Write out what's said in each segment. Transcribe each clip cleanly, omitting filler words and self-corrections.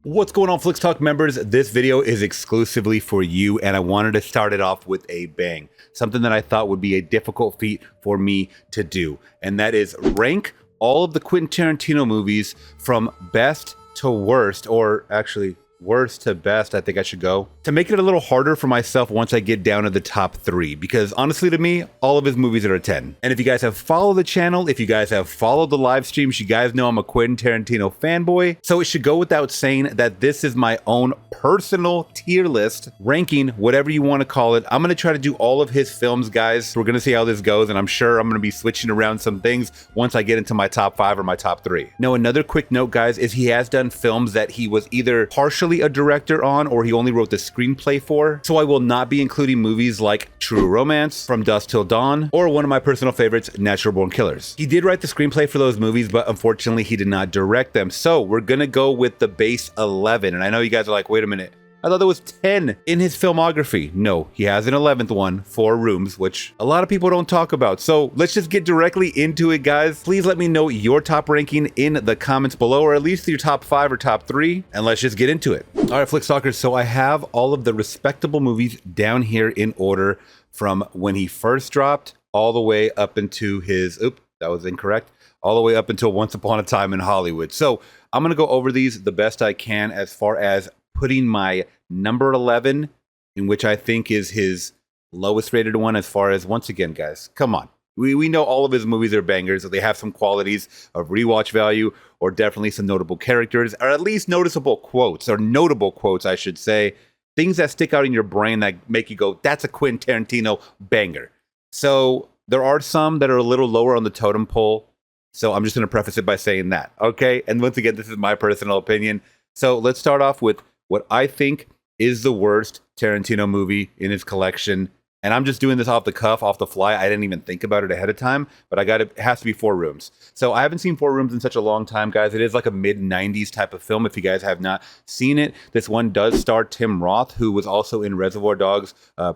What's going on, Flix Talk members? This video is exclusively for you, and I wanted to start it off with a bang. Something that I thought would be a difficult feat for me to do, and that is rank all of the Quentin Tarantino movies from best to worst, or actually worst to best, I think I should go, to make it a little harder for myself once I get down to the top 3, because honestly to me, all of his movies are a 10. And if you guys have followed the channel, if you guys have followed the live streams, you guys know I'm a Quentin Tarantino fanboy, so it should go without saying that this is my own personal tier list, ranking, whatever you want to call it. I'm going to try to do all of his films, guys. We're going to see how this goes, and I'm sure I'm going to be switching around some things once I get into my top 5 or my top 3. Now, another quick note, guys, is he has done films that he was either partially a director on or he only wrote the screenplay for, so I will not be including movies like True Romance, From Dusk Till Dawn, or one of my personal favorites, Natural Born Killers. He did write the screenplay for those movies, but unfortunately he did not direct them, so we're gonna go with the base 11. And I know you guys are like, wait a minute, I thought there was 10 in his filmography. No, he has an 11th one, 4 Rooms, which a lot of people don't talk about. So let's just get directly into it, guys. Please let me know your top ranking in the comments below, or at least your top 5 or top 3, and let's just get into it. All right, Flick Stalkers, so I have all of the respectable movies down here in order from when he first dropped all the way up into his, oops, that was incorrect, all the way up until Once Upon a Time in Hollywood. So I'm gonna go over these the best I can as far as putting my number 11, in which I think is his lowest rated one, as far as, once again, guys, come on. We know all of his movies are bangers, so they have some qualities of rewatch value, or definitely some notable characters, or at least noticeable quotes, or notable quotes, I should say. Things that stick out in your brain that make you go, that's a Quentin Tarantino banger. So there are some that are a little lower on the totem pole, so I'm just going to preface it by saying that, okay? And once again, this is my personal opinion. So let's start off with what I think is the worst Tarantino movie in his collection. And I'm just doing this off the cuff, off the fly. I didn't even think about it ahead of time, but it has to be 4 Rooms. So I haven't seen 4 Rooms in such a long time, guys. It is like a mid-90s type of film. If you guys have not seen it, this one does star Tim Roth, who was also in Reservoir Dogs a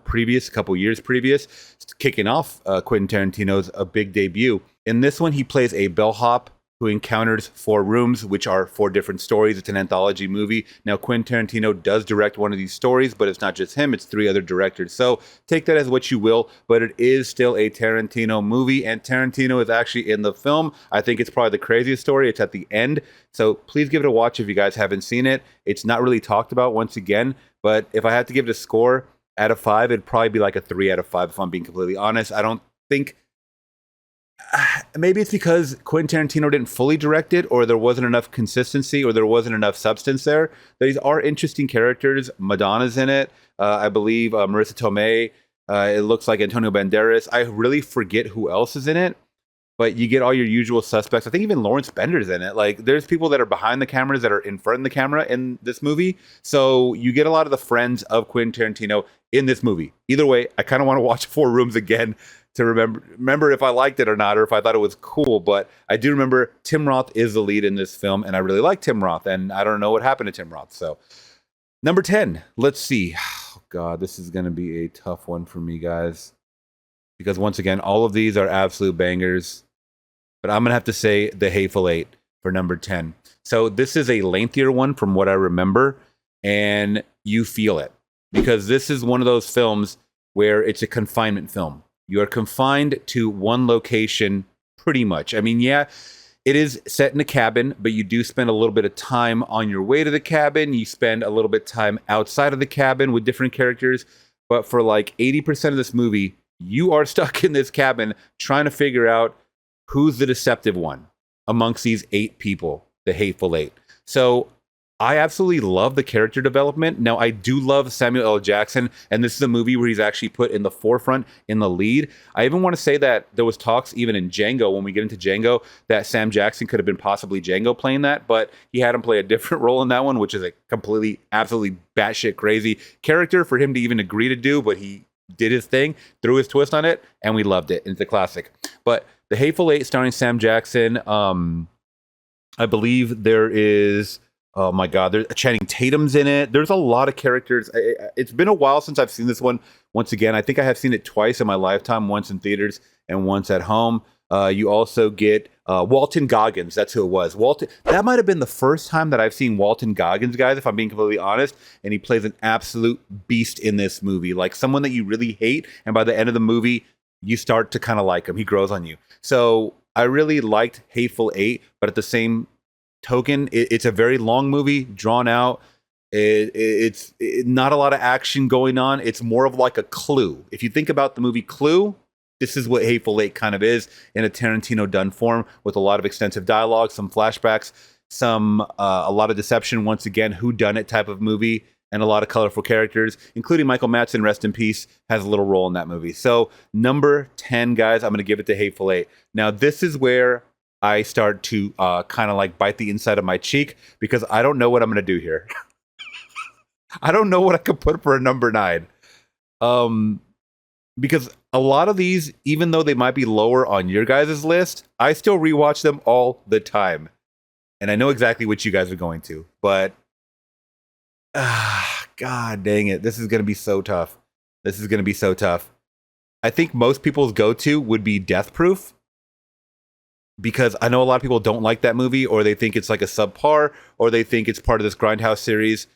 couple years previous, kicking off Quentin Tarantino's a big debut. In this one, he plays a bellhop who encounters 4 Rooms, which are 4 different stories. It's an anthology movie. Now, Quentin Tarantino does direct one of these stories, but it's not just him, it's 3 other directors. So take that as what you will, but it is still a Tarantino movie, and Tarantino is actually in the film. I think it's probably the craziest story. It's at the end. So please give it a watch if you guys haven't seen it. It's not really talked about once again, but if I had to give it a score out of 5, it'd probably be like a 3 out of 5 if I'm being completely honest. I don't think, maybe it's because Quentin Tarantino didn't fully direct it, or there wasn't enough consistency, or there wasn't enough substance there. These are interesting characters. Madonna's in it. I believe Marissa Tomei. It looks like Antonio Banderas. I really forget who else is in it, but you get all your usual suspects. I think even Lawrence Bender's in it. Like, there's people that are behind the cameras that are in front of the camera in this movie. So you get a lot of the friends of Quentin Tarantino in this movie. Either way, I kind of want to watch 4 Rooms again to remember if I liked it or not, or if I thought it was cool. But I do remember Tim Roth is the lead in this film, and I really like Tim Roth, and I don't know what happened to Tim Roth. So number 10, let's see. Oh, God, this is going to be a tough one for me, guys, because once again, all of these are absolute bangers, but I'm going to have to say The Hateful Eight for number 10. So this is a lengthier one from what I remember, and you feel it, because this is one of those films where it's a confinement film. You are confined to one location pretty much. I mean, yeah, it is set in a cabin, but you do spend a little bit of time on your way to the cabin. You spend a little bit of time outside of the cabin with different characters. But for like 80% of this movie, you are stuck in this cabin trying to figure out who's the deceptive one amongst these 8 people, the Hateful Eight. So I absolutely love the character development. Now, I do love Samuel L. Jackson, and this is a movie where he's actually put in the forefront, in the lead. I even want to say that there was talks, even in Django, when we get into Django, that Sam Jackson could have been possibly Django playing that, but he had him play a different role in that one, which is a completely, absolutely batshit crazy character for him to even agree to do, but he did his thing, threw his twist on it, and we loved it. It's a classic. But The Hateful Eight, starring Sam Jackson, I believe there is... Oh my God, there's Channing Tatum's in it. There's a lot of characters. It's been a while since I've seen this one. Once again, I think I have seen it twice in my lifetime, once in theaters and once at home. You also get Walton Goggins. That's who it was. Walton. That might have been the first time that I've seen Walton Goggins, guys, if I'm being completely honest. And he plays an absolute beast in this movie. Like someone that you really hate. And by the end of the movie, you start to kind of like him. He grows on you. So I really liked Hateful Eight. But at the same token, it's a very long movie, drawn out. It's not a lot of action going on. It's more of like a Clue. If you think about the movie Clue, this is what Hateful Eight kind of is in a Tarantino done form, with a lot of extensive dialogue, some flashbacks, some a lot of deception. Once again, whodunit type of movie, and a lot of colorful characters, including Michael Madsen, rest in peace, has a little role in that movie. So number 10, guys, I'm going to give it to Hateful Eight. Now this is where I start to kind of like bite the inside of my cheek, because I don't know what I'm going to do here. I don't know what I could put for a number 9. Because a lot of these, even though they might be lower on your guys' list, I still rewatch them all the time. And I know exactly what you guys are going to, but God dang it. This is going to be so tough. This is going to be so tough. I think most people's go-to would be Death Proof, because I know a lot of people don't like that movie, or they think it's like a subpar, or they think it's part of this Grindhouse series.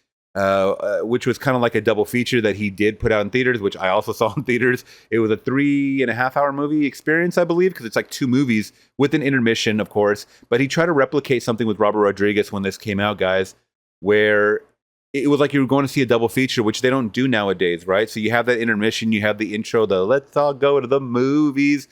Which was kind of like a double feature that he did put out in theaters, which I also saw in theaters. It was a 3.5-hour movie experience, I believe, because it's like 2 movies with an intermission, of course. But he tried to replicate something with Robert Rodriguez when this came out, guys, where it was like you were going to see a double feature, which they don't do nowadays, right? So you have that intermission, you have the intro, the let's all go to the movies,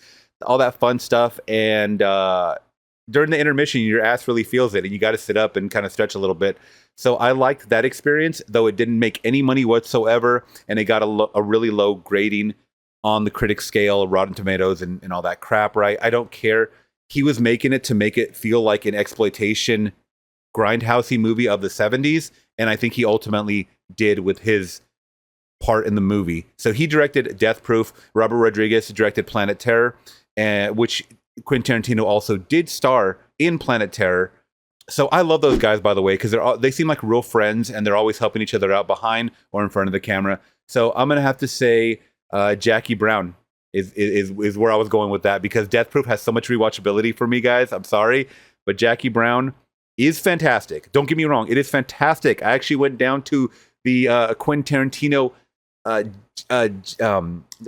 all that fun stuff. And during the intermission, your ass really feels it, and you got to sit up and kind of stretch a little bit. So I liked that experience, though it didn't make any money whatsoever, and it got a really low grading on the critic scale, Rotten Tomatoes, and all that crap, right? I don't care. He was making it to make it feel like an exploitation grindhousey movie of the 70s, and I think he ultimately did with his part in the movie. So he directed Death Proof. Robert Rodriguez directed Planet Terror, which Quentin Tarantino also did star in Planet Terror. So I love those guys, by the way, because they seem like real friends, and they're always helping each other out behind or in front of the camera. So I'm gonna have to say Jackie Brown is where I was going with that, because Death Proof has so much rewatchability for me, guys. I'm sorry, but Jackie Brown is fantastic. Don't get me wrong, it is fantastic. I actually went down to the Quentin Tarantino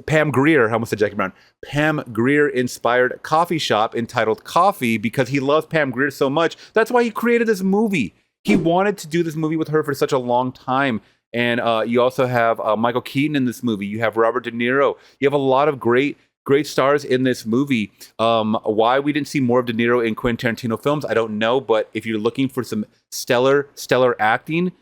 Pam Grier, I almost said Jackie Brown, Pam Grier inspired coffee shop entitled Coffee, because he loves Pam Grier so much. That's why he created this movie. He wanted to do this movie with her for such a long time. And you also have Michael Keaton in this movie. You have Robert De Niro. You have a lot of great stars in this movie. Why we didn't see more of De Niro in Quentin Tarantino films, I don't know. But if you're looking for some stellar acting,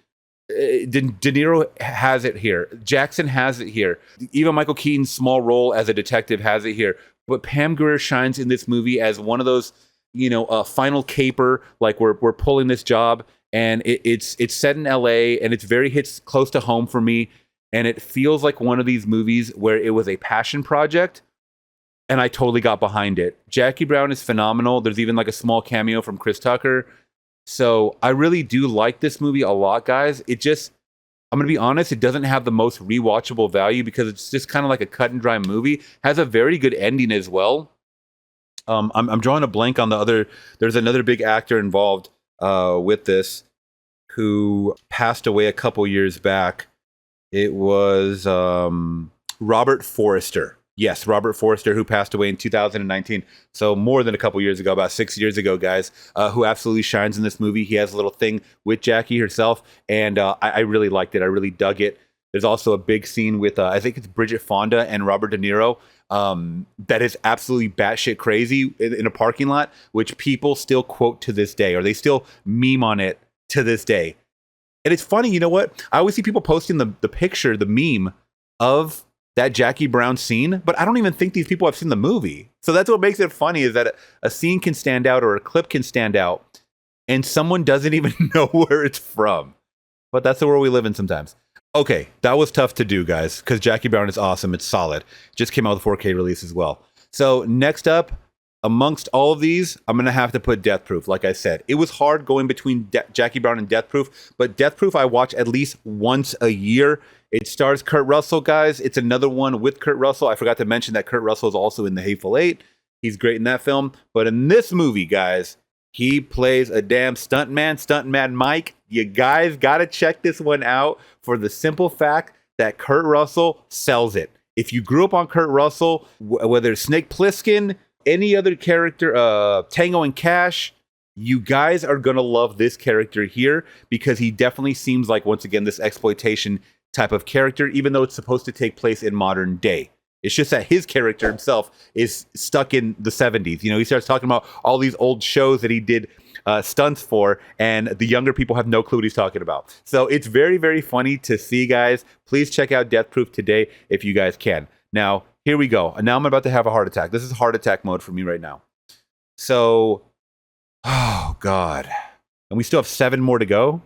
De Niro has it here. Jackson has it here. Even Michael Keaton's small role as a detective has it here. But Pam Grier shines in this movie as one of those, final caper, like we're pulling this job, and it's set in LA, and hits close to home for me, and it feels like one of these movies where it was a passion project, and I totally got behind it. Jackie Brown is phenomenal. There's even like a small cameo from Chris Tucker. So I really do like this movie a lot, guys. I'm going to be honest, it doesn't have the most rewatchable value, because it's just kind of like a cut and dry movie. Has a very good ending as well. I'm drawing a blank on the other. There's another big actor involved with this who passed away a couple years back. It was Robert Forster. Yes, Robert Forster, who passed away in 2019. So more than a couple years ago, about 6 years ago, guys, who absolutely shines in this movie. He has a little thing with Jackie herself, and I really liked it. I really dug it. There's also a big scene with, I think it's Bridget Fonda and Robert De Niro, that is absolutely batshit crazy in a parking lot, which people still quote to this day, or they still meme on it to this day. And it's funny, you know what? I always see people posting the picture, the meme of that Jackie Brown scene, but I don't even think these people have seen the movie. So that's what makes it funny, is that a scene can stand out, or a clip can stand out, and someone doesn't even know where it's from. But that's the world we live in sometimes. Okay, that was tough to do, guys, because Jackie Brown is awesome. It's solid. Just came out with a 4K release as well. So next up, amongst all of these, I'm going to have to put Death Proof. Like I said, it was hard going between Jackie Brown and Death Proof, but Death Proof I watch at least once a year. It stars Kurt Russell, guys. It's another one with Kurt Russell. I forgot to mention that Kurt Russell is also in The Hateful Eight. He's great in that film. But in this movie, guys, he plays a damn stuntman Mike. You guys got to check this one out for the simple fact that Kurt Russell sells it. If you grew up on Kurt Russell, whether it's Snake Plissken, any other character, Tango and Cash, you guys are going to love this character here because he definitely seems like, once again, this exploitation type of character, even though it's supposed to take place in modern day. It's just that his character himself is stuck in the 70s. You know, he starts talking about all these old shows that he did stunts for, and the younger people have no clue what he's talking about. So it's very, very funny to see, guys. Please check out Death Proof today if you guys can. Now, here we go. And now I'm about to have a heart attack. This is heart attack mode for me right now. So, oh, God. And we still have 7 more to go.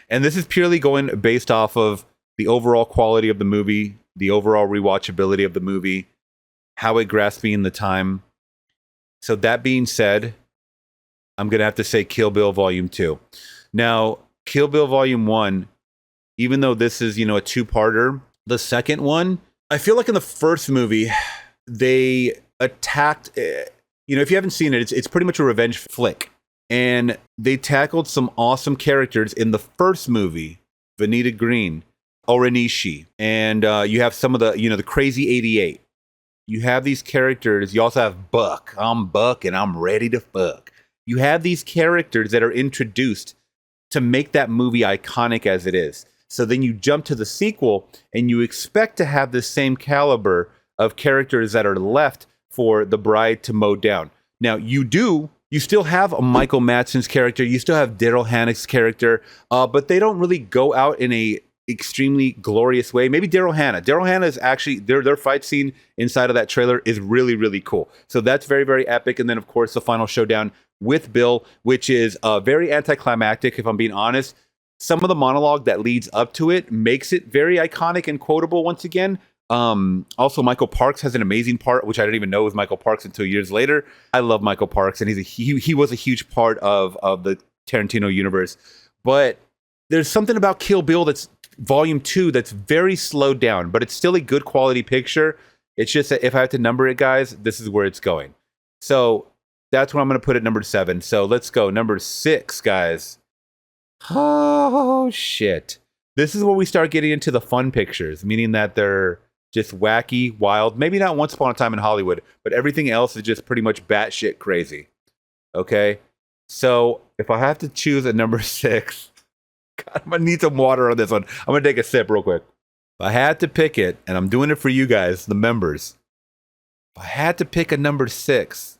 And this is purely going based off of the overall quality of the movie, the overall rewatchability of the movie, how it grasps me in the time. So that being said, I'm going to have to say Kill Bill Volume 2. Now, Kill Bill Volume 1, even though this is, you know, a 2-parter, the second one, I feel like in the first movie, they attacked, you know, if you haven't seen it, it's pretty much a revenge flick. And they tackled some awesome characters in the first movie, Vanita Green, Orenishi, and you have some of the, you know, the Crazy 88. You have these characters. You also have Buck. I'm Buck and I'm ready to fuck. You have these characters that are introduced to make that movie iconic as it is. So then you jump to the sequel and you expect to have the same caliber of characters that are left for the bride to mow down. Now, you still have a Michael Madsen's character. You still have Daryl Hannah's character, but they don't really go out in a extremely glorious way. Maybe Daryl Hannah. Daryl Hannah is actually, their fight scene inside of that trailer is really, really cool. So that's very, very epic. And then, of course, the final showdown with Bill, which is very anticlimactic, if I'm being honest. Some of the monologue that leads up to it makes it very iconic and quotable once again. Also, Michael Parks has an amazing part, which I didn't even know was Michael Parks until years later. I love Michael Parks, and he was a huge part of the Tarantino universe. But there's something about Kill Bill that's Volume 2 that's very slowed down, but it's still a good quality picture. It's just that if I have to number it, guys, this is where it's going. So that's where I'm going to put it, number 7. So let's go. Number 6, guys. Oh, shit. This is where we start getting into the fun pictures, meaning that they're just wacky, wild. Maybe not Once Upon a Time in Hollywood, but everything else is just pretty much batshit crazy. Okay? So if I have to choose a number 6, God, I'm going to need some water on this one. I'm going to take a sip real quick. If I had to pick it, and I'm doing it for you guys, the members, if I had to pick a number 6,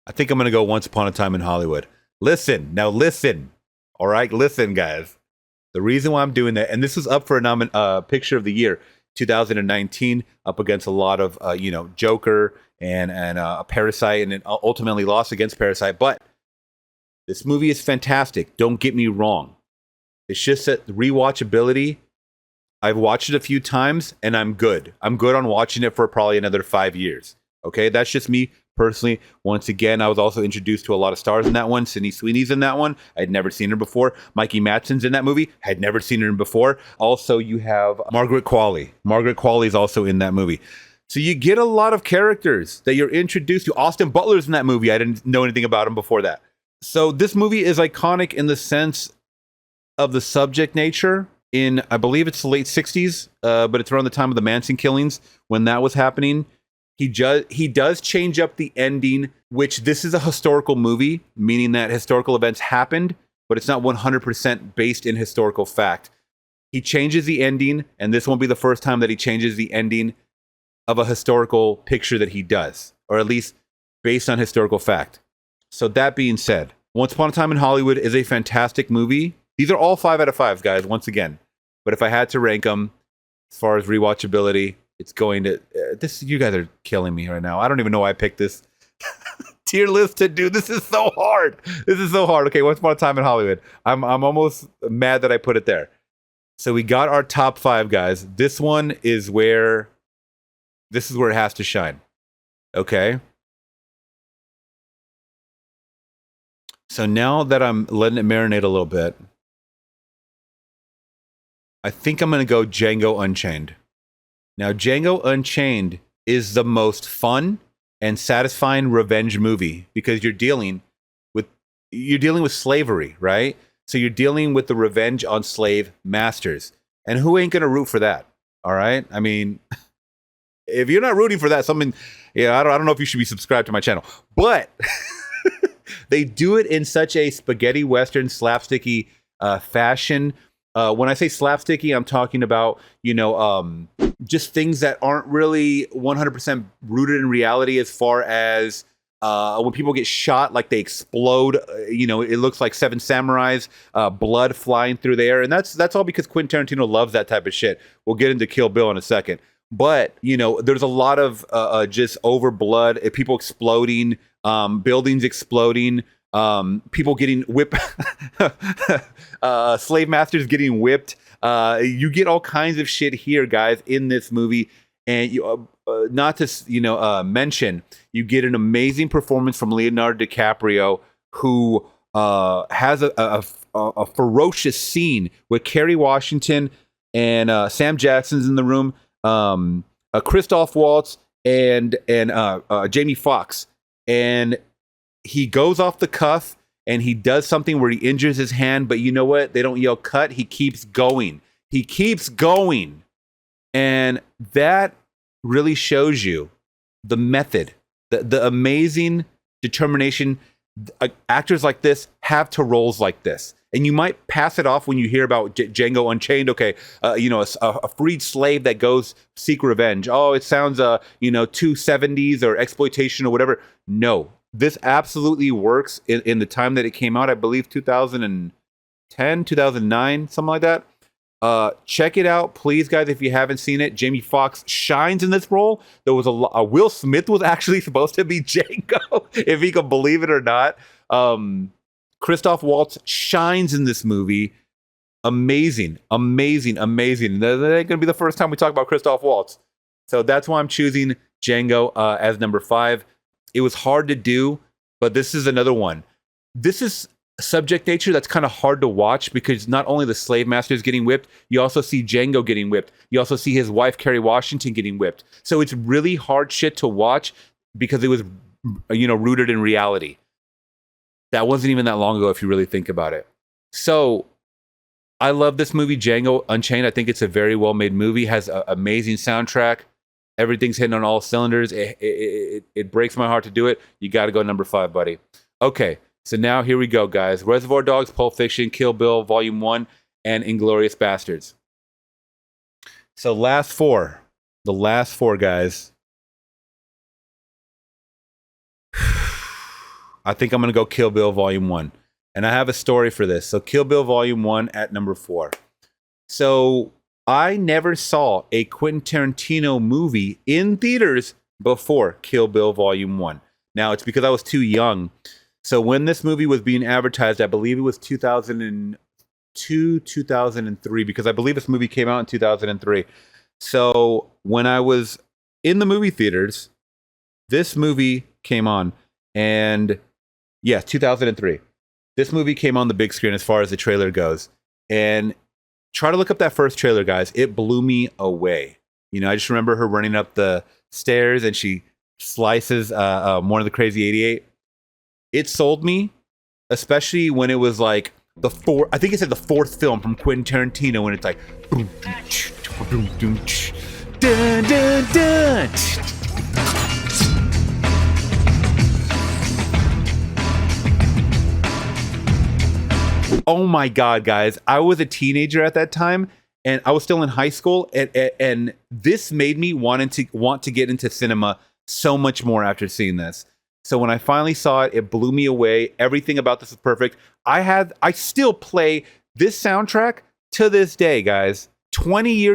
I think I'm going to go Once Upon a Time in Hollywood. Listen. All right, listen, guys. The reason why I'm doing that, and this was up for a Picture of the Year, 2019, up against a lot of, Joker and Parasite, and it ultimately lost against Parasite. But this movie is fantastic. Don't get me wrong. It's just that the rewatchability, I've watched it a few times, and I'm good. I'm good on watching it for probably another 5 years. Okay, that's just me personally. Once again, I was also introduced to a lot of stars in that one. Sydney Sweeney's in that one. I'd never seen her before. Mikey Madsen's in that movie. Had never seen her before. Also, you have Margaret Qualley. Margaret Qualley's also in that movie. So you get a lot of characters that you're introduced to. Austin Butler's in that movie. I didn't know anything about him before that. So this movie is iconic in the sense of the subject nature. In, I believe it's the late 60s, but it's around the time of the Manson killings when that was happening. He does change up the ending, which this is a historical movie, meaning that historical events happened, but it's not 100% based in historical fact. He changes the ending, and this won't be the first time that he changes the ending of a historical picture that he does, or at least based on historical fact. So that being said, Once Upon a Time in Hollywood is a fantastic movie. These are all 5 out of 5s, guys, once again. But if I had to rank them as far as rewatchability, it's going to you guys are killing me right now. I don't even know why I picked this tier list to do. This is so hard. Okay, Once Upon a Time in Hollywood. I'm almost mad that I put it there. So we got our top 5, guys. This is where it has to shine. Okay. So now that I'm letting it marinate a little bit, I think I'm going to go Django Unchained. Now, Django Unchained is the most fun and satisfying revenge movie because you're dealing with slavery, right? So you're dealing with the revenge on slave masters. And who ain't going to root for that? All right? I mean, if you're not rooting for that, I don't know if you should be subscribed to my channel. But they do it in such a spaghetti western slapsticky fashion. When I say slapsticky, I'm talking about, just things that aren't really 100% rooted in reality as far as when people get shot, like they explode, it looks like Seven Samurais, blood flying through the air. And that's all because Quentin Tarantino loves that type of shit. We'll get into Kill Bill in a second. But, there's a lot of just over blood, people exploding, buildings exploding, people getting whipped, slave masters getting whipped. You get all kinds of shit here, guys, in this movie. And not to mention, you get an amazing performance from Leonardo DiCaprio, who has a ferocious scene with Kerry Washington and Sam Jackson's in the room, Christoph Waltz and Jamie Foxx, and he goes off the cuff and he does something where he injures his hand, but you know what? They don't yell cut. He keeps going. He keeps going. And that really shows you the method, the amazing determination actors like this have to roles like this. And you might pass it off when you hear about Django Unchained. Okay, a freed slave that goes seek revenge. Oh, it sounds, too 70s or exploitation or whatever. No, this absolutely works in the time that it came out. I believe 2010, 2009, something like that. Check it out, please, guys, if you haven't seen it. Jamie Foxx shines in this role. There was Will Smith was actually supposed to be Django, if you can believe it or not. Christoph Waltz shines in this movie. Amazing, amazing, amazing. That ain't gonna be the first time we talk about Christoph Waltz. So that's why I'm choosing Django as number 5. It was hard to do, but this is another one. This is subject nature that's kind of hard to watch because not only the slave masters getting whipped, you also see Django getting whipped. You also see his wife, Kerry Washington, getting whipped. So it's really hard shit to watch because it was, rooted in reality. That wasn't even that long ago if you really think about it. So I love this movie, Django Unchained. I think it's a very well-made movie. Has an amazing soundtrack. Everything's hitting on all cylinders. It breaks my heart to do it. You got to go number 5, buddy. Okay. So now here we go, guys. Reservoir Dogs, Pulp Fiction, Kill Bill, Volume 1, and Inglourious Bastards. So the last four, guys. I think I'm going to go Kill Bill, Volume 1. And I have a story for this. So Kill Bill, Volume 1 at number 4. So I never saw a Quentin Tarantino movie in theaters before Kill Bill, Volume 1. Now, it's because I was too young. So when this movie was being advertised, I believe it was 2002, 2003, because I believe this movie came out in 2003. So when I was in the movie theaters, this movie came on. And yeah, 2003. This movie came on the big screen as far as the trailer goes. And try to look up that first trailer, guys. It blew me away. I just remember her running up the stairs and she slices one of the Crazy 88. It sold me, especially when it was like I think it said the 4th film from Quentin Tarantino, and it's like boom, boom, boom, dun, dun, dun. Oh my God, guys. I was a teenager at that time, and I was still in high school, and this made me want to get into cinema so much more after seeing this. So when I finally saw it, it blew me away. Everything about this is perfect. I still play this soundtrack to this day, guys. 20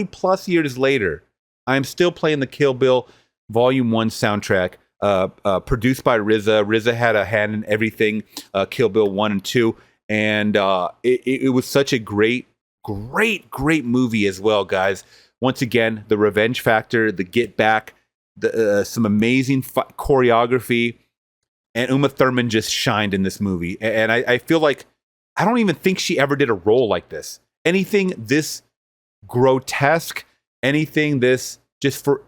plus years later, I'm still playing the Kill Bill Volume 1 soundtrack, produced by RZA. RZA had a hand in everything, Kill Bill 1 and 2. And it was such a great movie as well, guys. Once again, the revenge factor, the get back, some amazing choreography, and Uma Thurman just shined in this movie. And I feel like I don't even think she ever did a role like this. anything this grotesque, anything this just for.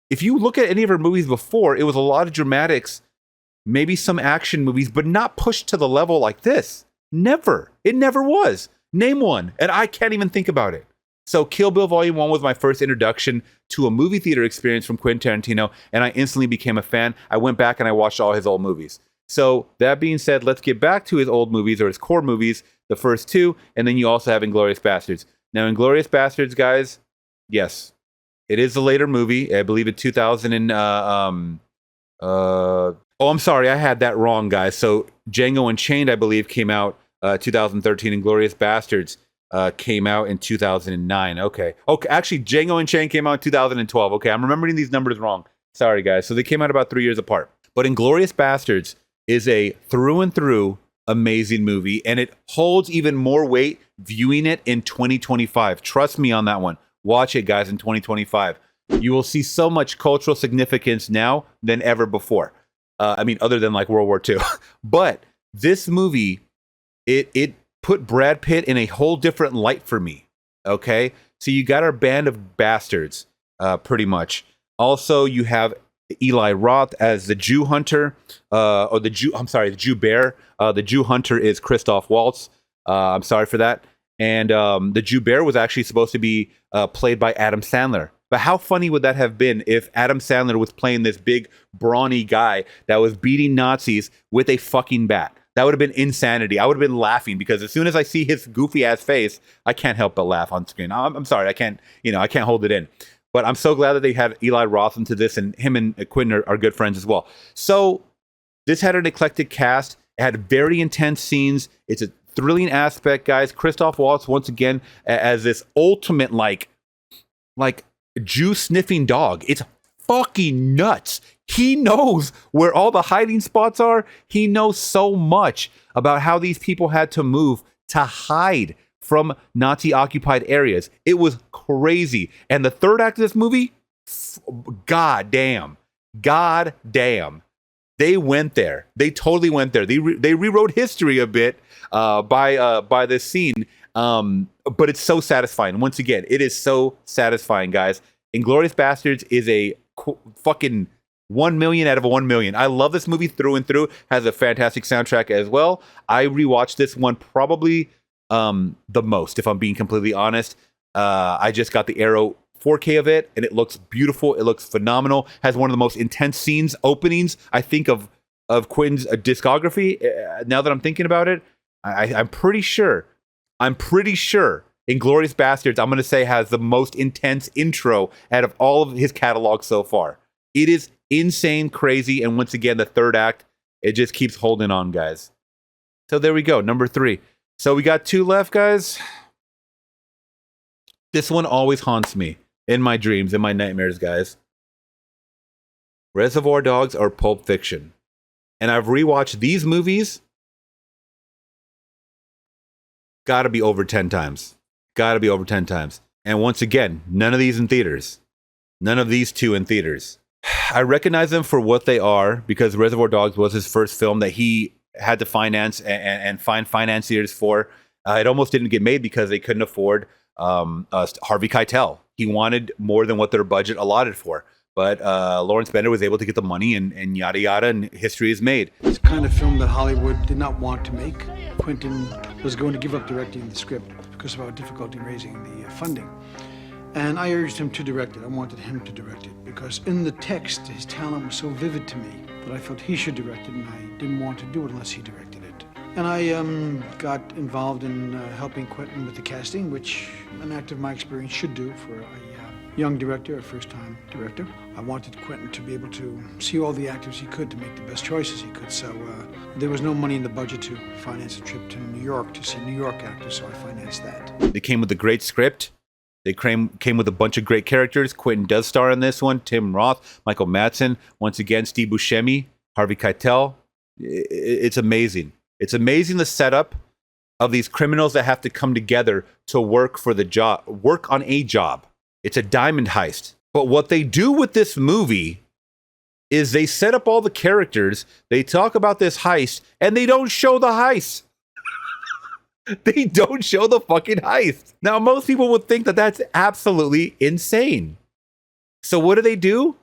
If you look at any of her movies before, it was a lot of dramatics, maybe some action movies, but not pushed to the level like this. Never. It never was. Name one, and I can't even think about it. So Kill Bill Volume 1 was my first introduction to a movie theater experience from Quentin Tarantino, and I instantly became a fan. I went back and I watched all his old movies. So that being said, let's get back to his old movies, or his core movies, the first two, and then you also have Inglourious Basterds. Now, Inglourious Basterds, guys, yes, it is a later movie. I believe in 2000 and, oh, I'm sorry, I had that wrong, guys. So Django Unchained, I believe, came out 2013, and Inglourious Basterds came out in 2009. Okay, actually, Django Unchained came out in 2012. Okay, I'm remembering these numbers wrong. Sorry, guys. So they came out about 3 years apart. But Inglourious Basterds is a through and through amazing movie, and it holds even more weight viewing it in 2025. Trust me on that one. Watch it, guys, in 2025. You will see so much cultural significance now than ever before. I mean, other than like World War II. But this movie, it put Brad Pitt in a whole different light for me. Okay? So you got our band of bastards, pretty much. Also, you have Eli Roth as the Jew hunter, the Jew bear. The Jew hunter is Christoph Waltz. I'm sorry for that. And the Jew bear was actually supposed to be played by Adam Sandler. But how funny would that have been if Adam Sandler was playing this big, brawny guy that was beating Nazis with a fucking bat? That would have been insanity. I would have been laughing because as soon as I see his goofy ass face, I can't help but laugh on screen. I'm sorry, I can't hold it in. But I'm so glad that they had Eli Roth into this, and him and Quentin are good friends as well. So this had an eclectic cast. It had very intense scenes. It's a thrilling aspect, guys. Christoph Waltz, once again, as this ultimate, like Jew sniffing dog. It's fucking nuts. He knows where all the hiding spots are. He knows so much about how these people had to move to hide from Nazi-occupied areas. It was crazy. And the third act of this movie, god damn. They went there. They totally went there. They rewrote history a bit by this scene. But it's so satisfying. Once again, it is so satisfying, guys. Inglourious Basterds is a fucking 1 million out of 1 million. I love this movie through and through. Has a fantastic soundtrack as well. I rewatched this one probably the most, if I'm being completely honest. I just got the Arrow 4K of it, and it looks beautiful. It looks phenomenal. Has one of the most intense scenes, openings, I think, of Quentin's discography. Now that I'm thinking about it, I'm pretty sure Inglourious Basterds, I'm going to say, has the most intense intro out of all of his catalog so far. It is insane, crazy, and once again, the third act, it just keeps holding on, guys. So there we go, number 3. So we got 2 left, guys. This one always haunts me in my dreams, in my nightmares, guys. Reservoir Dogs or Pulp Fiction. And I've rewatched these movies, gotta be over 10 times. And once again, none of these in theaters. None of these 2 in theaters. I recognize them for what they are because Reservoir Dogs was his first film that he had to finance and find financiers for. It almost didn't get made because they couldn't afford Harvey Keitel. He wanted more than what their budget allotted for. But Lawrence Bender was able to get the money, and yada yada, and history is made. It's the kind of film that Hollywood did not want to make. Quentin was going to give up directing the script because of our difficulty raising the funding. And I urged him to direct it. I wanted him to direct it because in the text, his talent was so vivid to me that I felt he should direct it, and I didn't want to do it unless he directed it. And I got involved in helping Quentin with the casting, which an actor of my experience should do for a young director, a first-time director. I wanted Quentin to be able to see all the actors he could to make the best choices he could. So there was no money in the budget to finance a trip to New York to see New York actors, so I financed that. They came with a great script. They came with a bunch of great characters. Quentin does star in this one. Tim Roth, Michael Madsen, once again, Steve Buscemi, Harvey Keitel. It's amazing. It's amazing the setup of these criminals that have to come together to work on a job. It's a diamond heist. But what they do with this movie is they set up all the characters, they talk about this heist, and they don't show the heist. They don't show the fucking heist. Now, most people would think that that's absolutely insane. So what do?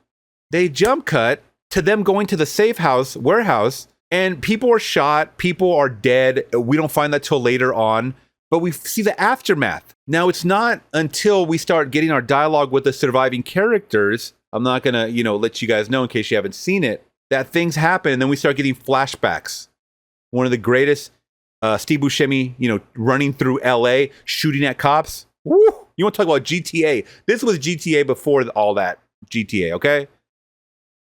They jump cut to them going to the safe house, warehouse, and people are shot, people are dead. We don't find that till later on, but we see the aftermath. Now, it's not until we start getting our dialogue with the surviving characters, I'm not gonna, let you guys know in case you haven't seen it, that things happen, and then we start getting flashbacks. One of the greatest, Steve Buscemi, running through LA, shooting at cops. Woo! You want to talk about GTA? This was GTA before all that GTA, okay?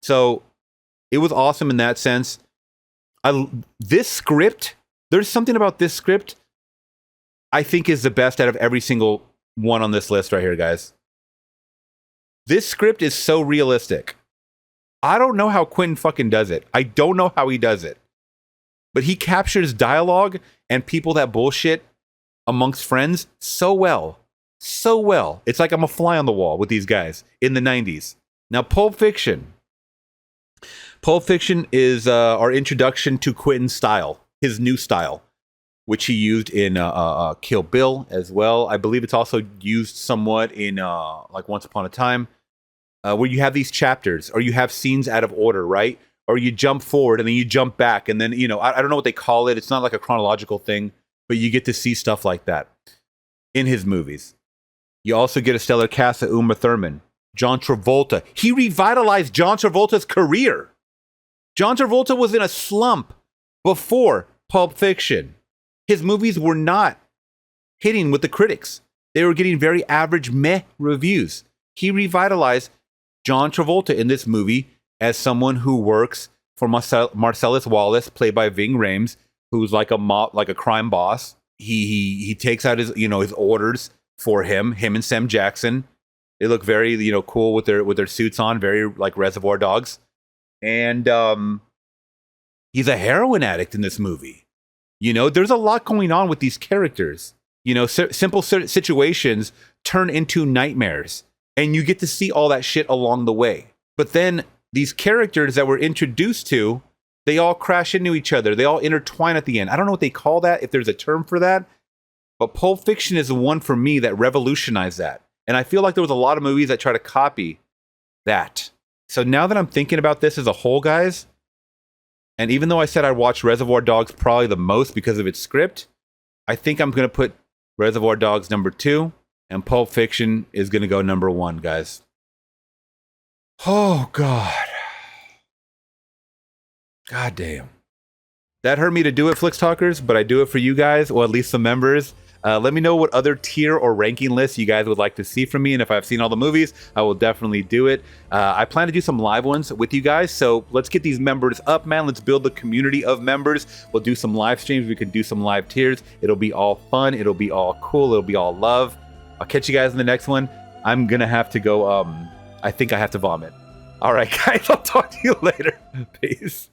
So it was awesome in that sense. This script, there's something about this script I think is the best out of every single one on this list right here, guys. This script is so realistic. I don't know how Quentin fucking does it. I don't know how he does it. But he captures dialogue and people that bullshit amongst friends so well. So well. It's like I'm a fly on the wall with these guys in the 90s. Now, Pulp Fiction. Pulp Fiction is our introduction to Quentin's style, his new style, which he used in Kill Bill as well. I believe it's also used somewhat in like Once Upon a Time, where you have these chapters or you have scenes out of order, right? Or you jump forward and then you jump back, and then, I don't know what they call it. It's not like a chronological thing, but you get to see stuff like that in his movies. You also get a stellar cast of Uma Thurman, John Travolta. He revitalized John Travolta's career. John Travolta was in a slump before Pulp Fiction. His movies were not hitting with the critics. They were getting very average meh reviews. He revitalized John Travolta in this movie as someone who works for Marcellus Wallace, played by Ving Rhames, who's like a crime boss. He takes out his his orders for him and Sam Jackson. They look very cool with their suits on, very like Reservoir Dogs. And he's a heroin addict in this movie. There's a lot going on with these characters. Simple situations turn into nightmares, and you get to see all that shit along the way. But then these characters that we're introduced to, they all crash into each other. They all intertwine at the end. I don't know what they call that, if there's a term for that, but Pulp Fiction is the one for me that revolutionized that. And I feel like there was a lot of movies that try to copy that. So now that I'm thinking about this as a whole, guys, and even though I said I watched Reservoir Dogs probably the most because of its script, I think I'm going to put Reservoir Dogs number 2, and Pulp Fiction is going to go number 1, guys. Oh, God. God damn. That hurt me to do it, Flix Talkers, but I do it for you guys, or at least the members. Let me know what other tier or ranking lists you guys would like to see from me, and if I've seen all the movies, I will definitely do it. I plan to do some live ones with you guys, so let's get these members up, man. Let's build the community of members. We'll do some live streams. We could do some live tiers. It'll be all fun. It'll be all cool. It'll be all love. I'll catch you guys in the next one. I'm going to have to go, I think I have to vomit. All right, guys, I'll talk to you later. Peace.